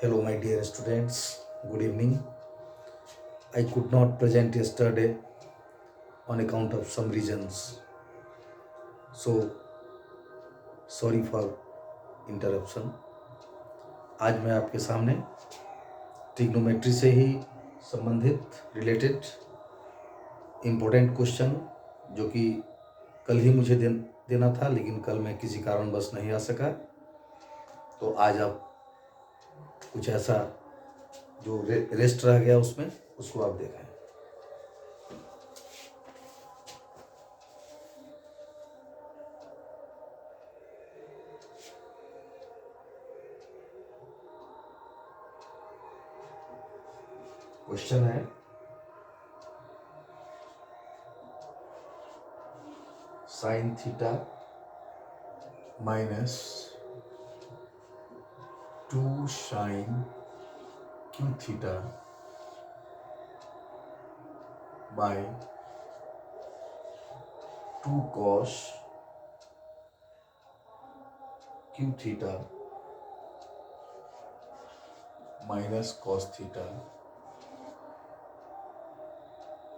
Hello, my dear students. Good evening. I could not present yesterday on account of some reasons. So, sorry for interruption. आज मैं आपके सामने trigonometry से ही संबंधित related important question जो कि कल ही मुझे देना था, लेकिन कल मैं किसी कारणवश नहीं आ सका, तो आज आप कुछ ऐसा जो रेस्ट रह गया उसमें उसको आप देखें। क्वेश्चन है sine theta minus 2 sine cube theta by 2 cos cube theta minus cos theta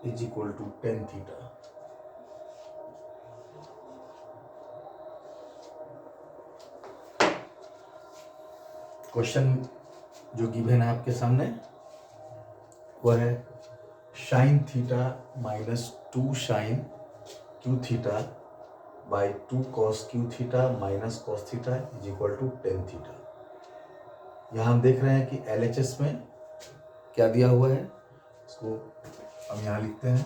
is equal to tan theta. Question जो गिवन है आपके सामने वह है sine theta minus 2 sine cube theta by 2 cos cube theta minus cos theta is equal to tan theta. यहाँ हम देख रहे हैं कि LHS में क्या दिया हुआ है, इसको हम यहाँ लिखते हैं।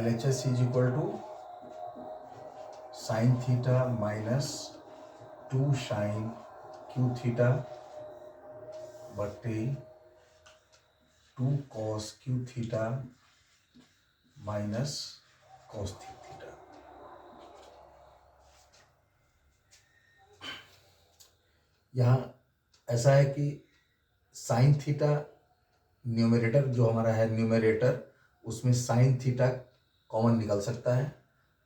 LHS is equal to sine theta minus 2 sine cube theta बटे 2 cos cube theta minus cos theta. यहाँ ऐसा है कि साइन थीटा न्यूमरेटर जो हमारा है न्यूमरेटर, उसमें साइन थीटा कॉमन निकल सकता है,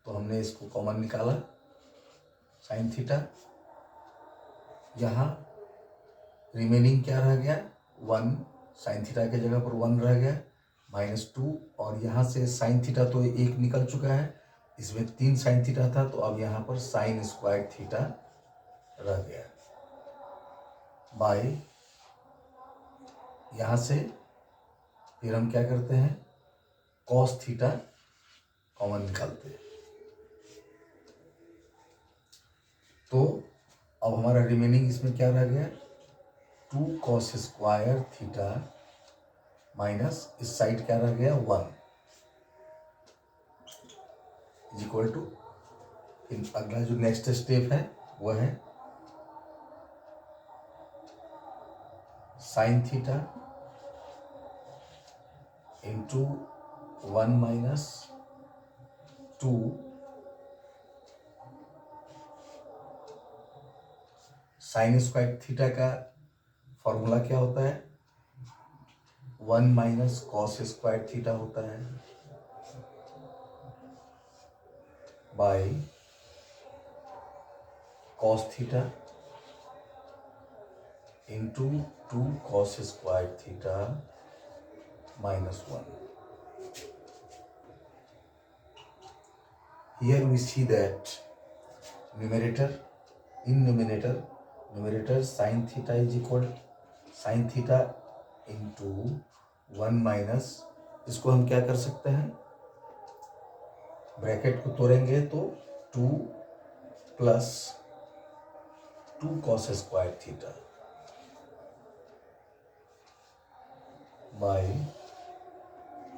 तो हमने इसको कॉमन निकाला साइन थीटा। यहाँ रिमेनिंग क्या रह गया, 1, साइन थीटा के जगह पर 1 रह गया, माइनस 2, और यहाँ से साइन थीटा तो 1 निकल चुका है, इसमें 3 साइन थीटा था, तो अब यहाँ पर साइन स्क्वायर थीटा रह गया बाय, यहाँ से फिर हम क्या करते हैं, कॉस थीटा कॉमन निकालते हैं। तो अब हमारा रिमेनिंग इसमें क्या रह गया, 2 कॉस स्क्वायर थीटा माइनस इस साइड क्या रह गया 1 इज इक्वल टू, अगला जो नेक्स्ट स्टेप है वह है sine theta into 1 minus 2 sign square theta का फॉर्मूला क्या होता है, 1 माइनस कॉस स्क्वायर थीटा होता है by cos theta into 2 cos square theta minus 1। Here we see that numerator sin theta is equal sin theta into 1 minus, इसको हम क्या कर सकते हैं, ब्रैकेट को तोड़ेंगे तो 2 plus 2 cos square theta by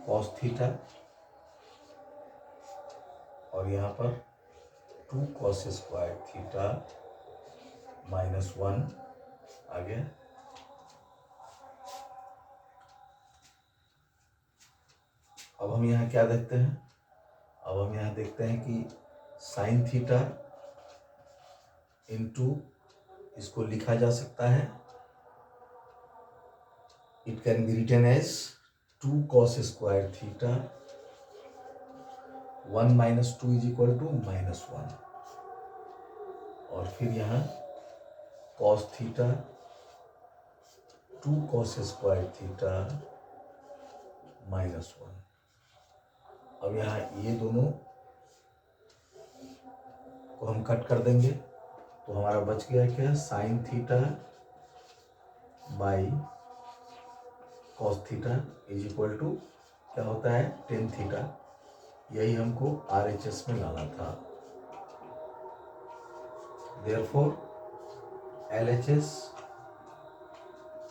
cos theta, और यहाँ पर 2 कॉस स्क्वायर थीटा माइनस 1 आ गया। अब हम यहाँ क्या देखते हैं, अब हम यहाँ देखते हैं कि साइन थीटा इंटू, इसको लिखा जा सकता है, it can be written as 2 cos square theta 1 minus 2 is equal to minus 1, और फिर यहाँ cos theta 2 cos square theta -1। अब यहाँ ये दोनों को हम कट कर देंगे तो हमारा बच गया क्या, sine theta by cos theta is equal to क्या होता है, टेन थीटा। यही हमको RHS में लाना था। Therefore LHS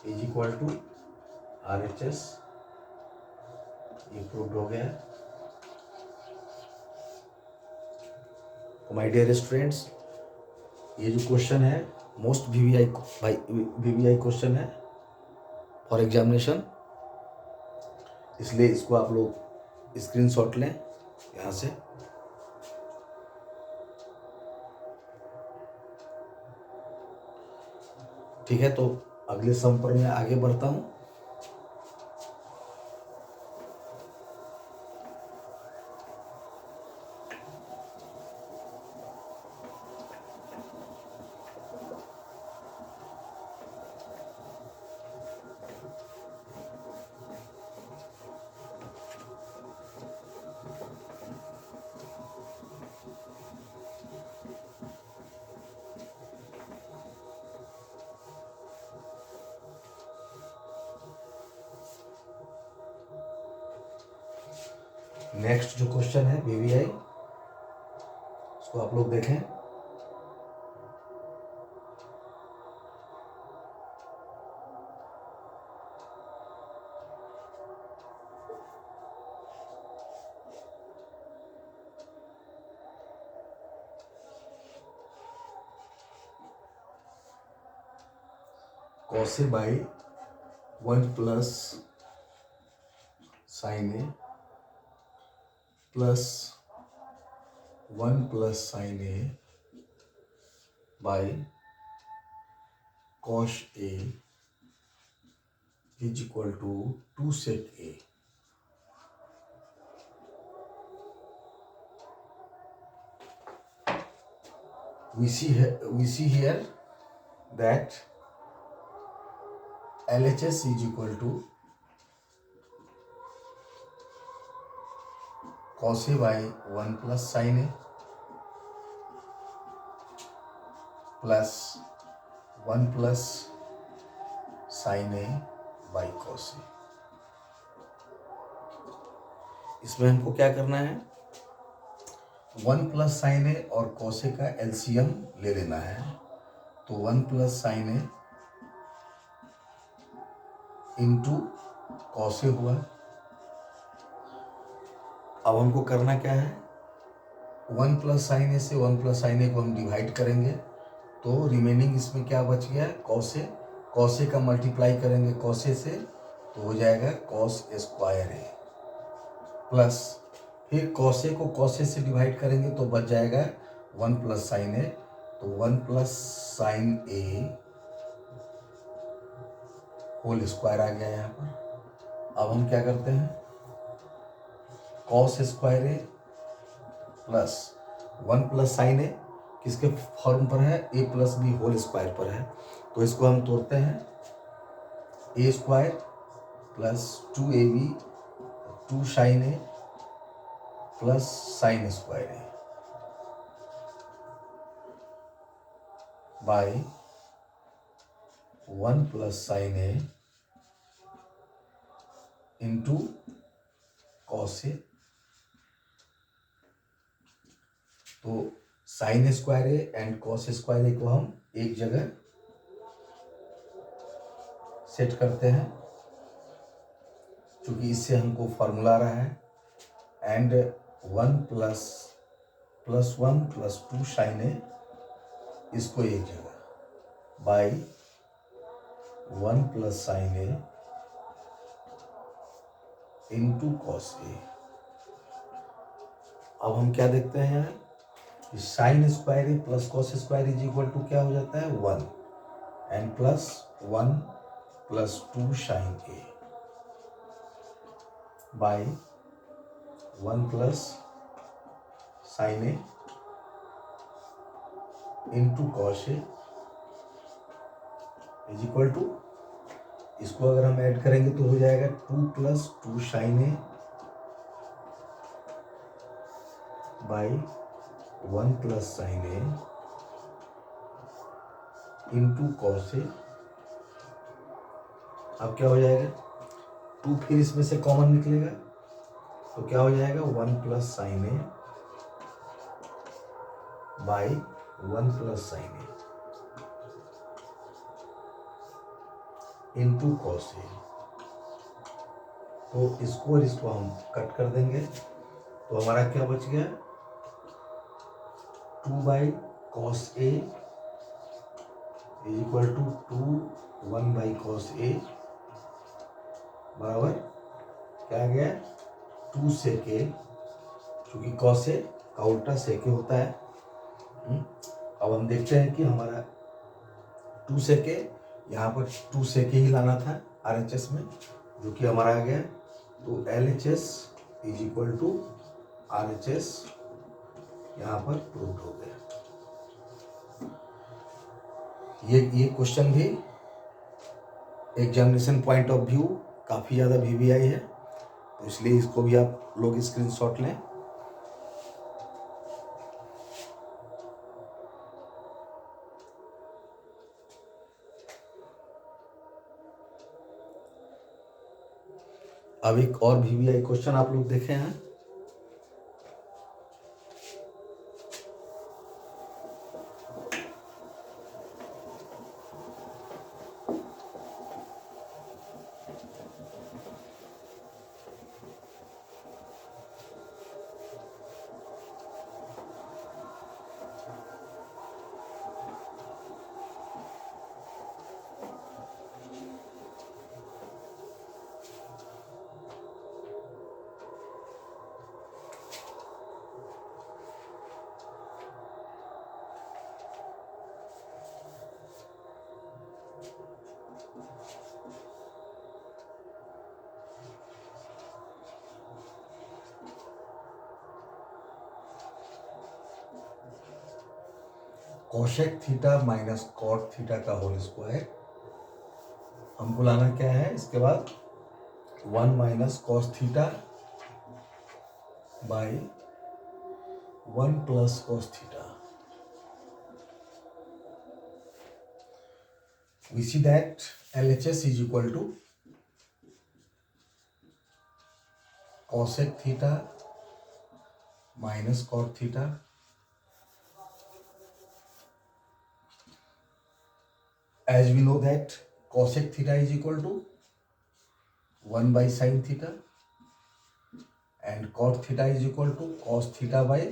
is equal to RHS, ये प्रूव्ड हो गया। तो माय डियर स्टूडेंट्स, ये जो क्वेश्चन है मोस्ट VVI क्वेश्चन है फॉर एग्जामिनेशन, इसलिए इसको आप लोग स्क्रीनशॉट लें यहाँ से। ठीक है, तो अगले सम पर मैं आगे बढ़ता हूँ। नेक्स्ट जो क्वेश्चन है VVI, उसको आप लोग देखें। Cos A by 1 plus sine A plus 1 plus sine A by cos A is equal to 2 sec a। We see here that LHS is equal to cos a by 1 plus sin a plus 1 plus sin a by cos a। इसमें हमको क्या करना है, 1 plus sine ए और cos a का LCM ले लेना है। तो 1 plus sine A into cos ए हुआ। अब हमको करना क्या है, 1 प्लस साइन ए से 1 प्लस साइन ए को हम डिवाइड करेंगे तो रिमेनिंग इसमें क्या बच गया, कॉस ए का मल्टीप्लाई करेंगे कॉस ए से तो हो जाएगा कॉस स्क्वायर ए, प्लस फिर कॉस ए को कॉस ए से डिवाइड करेंगे तो बच जाएगा 1 प्लस साइन ए, तो 1 plus sine A whole square आ गया यहाँ पर। अब हम क्या करते हैं, cos square A plus 1 plus sine A किसके फॉर्म पर है, a plus B whole square पर है। तो इसको हम तोड़ते हैं, a square plus 2ab 2 sine A plus sine square A by 1 plus sine A into cos A. तो sine square A and cos square A को हम एक जगह सेट करते हैं क्योंकि इससे हमको फॉर्मूला आ रहा है, and 1 plus 1 plus 2 sine A, इसको एक जगह by 1 plus sine A into cos A. अब हम क्या देखते हैं, sine square A plus cos square is equal to क्या हो जाता है 1, and plus 1 plus 2 sine A by 1 plus sine A into cos A is equal to, इसको अगर हम ऐड करेंगे तो हो जाएगा 2 plus 2 sine A by 1 plus sine A into cos A. अब क्या हो जाएगा, 2 फिर इसमें से कॉमन निकलेगा तो क्या हो जाएगा 1 plus sine A by 1 plus sine A into cos A. तो इसको और इसको हम कट कर देंगे तो हमारा क्या बच गया, 2 by cos A is equal to 2 1 by cos A बराबर क्या आ गया 2 सेक ए, क्योंकि कॉस ए का उल्टा सेक ए होता है। अब हम देखते हैं कि हमारा 2 सेक ए, यहाँ पर 2 सेक ए ही लाना था RHS में, जो कि हमारा आ गया। तो LHS is equal to RHS यहाँ पर प्रूव हो गया। ये क्वेश्चन भी एग्जामिनेशन पॉइंट ऑफ व्यू काफ़ी ज़्यादा VVI है, तो इसलिए इसको भी आप लोग स्क्रीनशॉट लें। अब एक और VVI क्वेश्चन आप लोग देखे हैं। Cosec theta minus cot theta का होल स्क्वायर, हमको लाना क्या है इसके बाद 1 minus cos theta by 1 plus cos theta. We see that LHS is equal to cosec theta minus cot theta as we know that cosec theta is equal to 1 by sin theta and cot theta is equal to cos theta by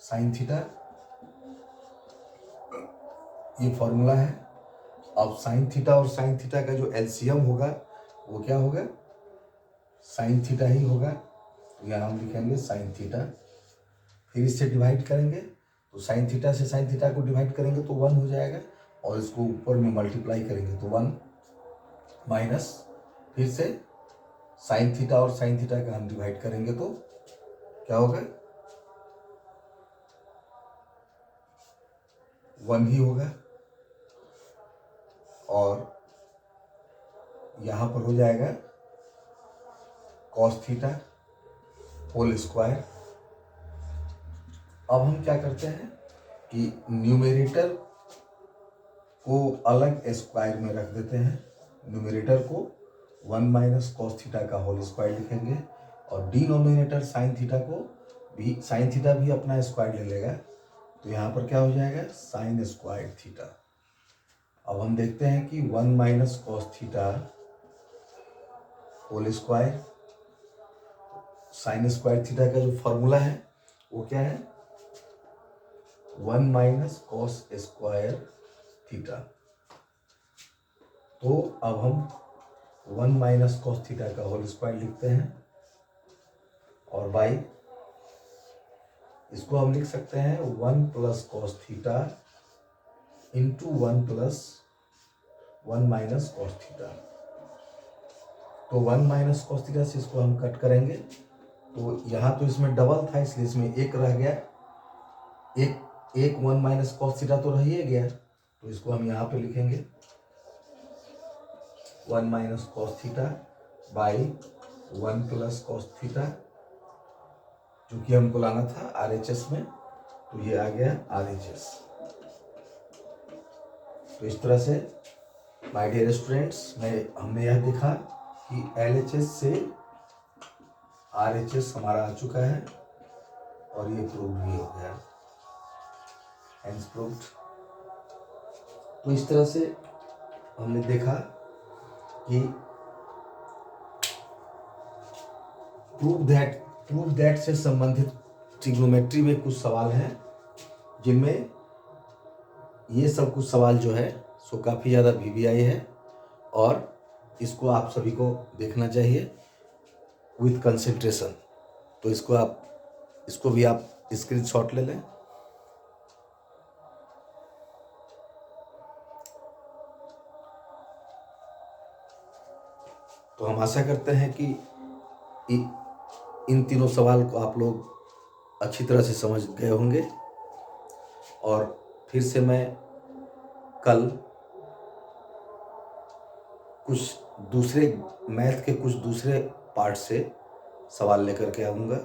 sin theta। ये formula है। अब sine theta और sine theta का जो LCM होगा वो क्या होगा, साइन थीटा ही होगा। तो यहाँ हम लिखेंगे साइन थीटा, फिर इससे डिवाइड करेंगे तो साइन थीटा से साइन थीटा को डिवाइड करेंगे तो 1 हो जाएगा, और इसको ऊपर में मल्टीप्लाई करेंगे तो 1 माइनस फिर से साइन थीटा और साइन थीटा का हम डिवाइड करेंगे तो क्या होगा 1 ही होगा, और यहाँ पर हो जाएगा कॉस थीटा होल स्क्वायर। अब हम क्या करते हैं कि न्यूमेरेटर को अलग स्क्वायर में रख देते हैं। न्यूमेरेटर को 1 माइनस कॉस थीटा का होल स्क्वायर लिखेंगे, और डिनोमिनेटर साइन थीटा को भी, साइन थीटा भी अपना स्क्वायर ले लेगा, तो यहाँ पर क्या हो जाएगा साइन स्क्वायर थीटा। अब हम देखते हैं कि 1 minus cos theta whole square, sine square theta का जो फॉर्मूला है वो क्या है 1 माइनस कॉस स्क्वायर थीटा। तो अब हम 1 माइनस कॉस थीटा का होल स्क्वायर लिखते हैं, और बाई इसको हम लिख सकते हैं 1 plus cos theta into 1 plus 1 minus cos theta. तो 1 माइनस कॉस थीटा से इसको हम कट करेंगे तो यहाँ तो इसमें डबल था इसलिए इसमें एक रह गया, एक 1 माइनस कॉस थीटा तो रह ही गया, तो इसको हम यहाँ पे लिखेंगे 1 minus cos theta by 1 plus cos theta, जो कि हमको लाना था RHS में, तो ये आ गया RHS। तो इस तरह से माय डियर स्टूडेंट्स, हमने यह देखा कि LHS से RHS हमारा आ चुका है और ये प्रूव भी हो गया, हेंस प्रूव्ड। तो इस तरह से हमने देखा कि प्रूव दैट से संबंधित ट्रिग्नोमेट्री में कुछ सवाल हैं, जिनमें ये सब कुछ सवाल जो है सो काफ़ी ज़्यादा VVI है, और इसको आप सभी को देखना चाहिए विथ कंसंट्रेशन। तो इसको भी आप स्क्रीनशॉट ले लें। तो हम आशा करते हैं कि इन तीनों सवाल को आप लोग अच्छी तरह से समझ गए होंगे, और फिर से मैं कल कुछ दूसरे मैथ के कुछ दूसरे पार्ट से सवाल लेकर के आऊँगा,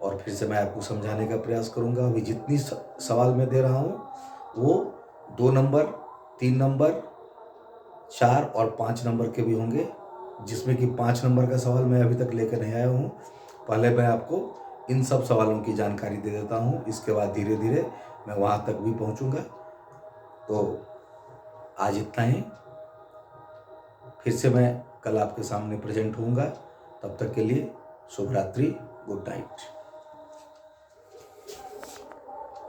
और फिर से मैं आपको समझाने का प्रयास करूँगा। अभी जितनी सवाल मैं दे रहा हूँ वो 2 नंबर, 3 नंबर, 4 और 5 नंबर के भी होंगे, जिसमें कि 5 नंबर का सवाल मैं अभी तक लेकर नहीं आया हूँ। पहले मैं आपको इन सब सवालों की जानकारी दे देता हूँ, इसके बाद धीरे धीरे मैं वहाँ तक भी पहुँचूँगा। तो आज इतना ही, फिर से मैं कल आपके सामने प्रेजेंट होऊंगा। तब तक के लिए शुभ रात्रि, गुड नाइट।